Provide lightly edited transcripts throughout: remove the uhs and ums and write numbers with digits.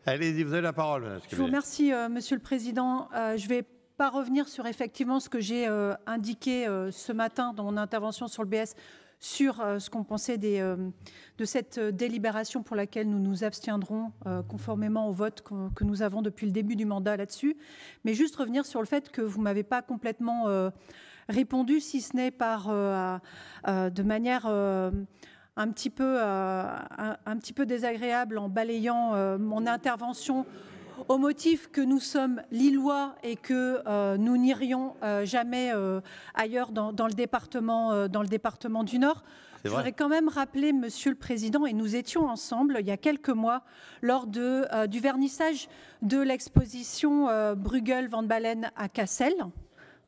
Allez-y, vous avez la parole, Madame Je vous remercie, Monsieur le Président. Je ne vais pas revenir sur effectivement ce que j'ai indiqué ce matin dans mon intervention sur le BS, sur ce qu'on pensait de cette délibération pour laquelle nous nous abstiendrons conformément au vote que nous avons depuis le début du mandat là-dessus. Mais juste revenir sur le fait que vous ne m'avez pas complètement répondu, si ce n'est par de manière un petit peu désagréable en balayant mon intervention au motif que nous sommes Lillois et que nous n'irions jamais ailleurs dans le département du Nord. Je voudrais quand même rappeler, Monsieur le Président, et nous étions ensemble il y a quelques mois lors du vernissage de l'exposition Bruegel-Van Balen à Cassel.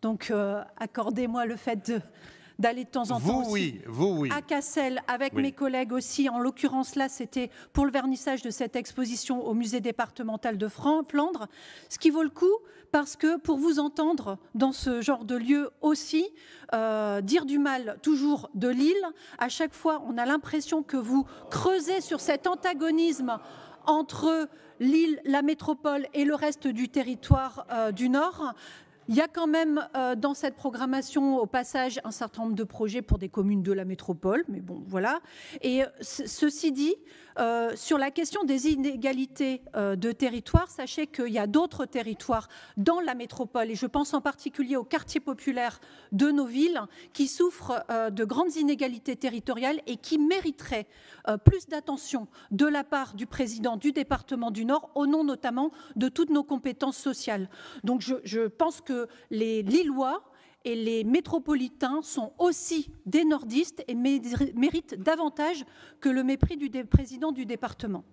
Donc accordez-moi le fait d'aller de temps en temps aussi à Cassel avec mes collègues aussi. En l'occurrence, là, c'était pour le vernissage de cette exposition au musée départemental de Flandre. Ce qui vaut le coup, parce que pour vous entendre dans ce genre de lieu aussi, dire du mal toujours de Lille, à chaque fois, on a l'impression que vous creusez sur cet antagonisme entre Lille, la métropole et le reste du territoire du Nord. Il y a quand même dans cette programmation, au passage, un certain nombre de projets pour des communes de la métropole, mais bon, voilà. Et ceci dit, sur la question des inégalités de territoire, sachez qu'il y a d'autres territoires dans la métropole, et je pense en particulier aux quartiers populaires de nos villes, qui souffrent de grandes inégalités territoriales et qui mériteraient plus d'attention de la part du président du département du Nord, au nom notamment de toutes nos compétences sociales. Donc je pense que les Lillois et les métropolitains sont aussi des nordistes et méritent davantage que le mépris du président du département.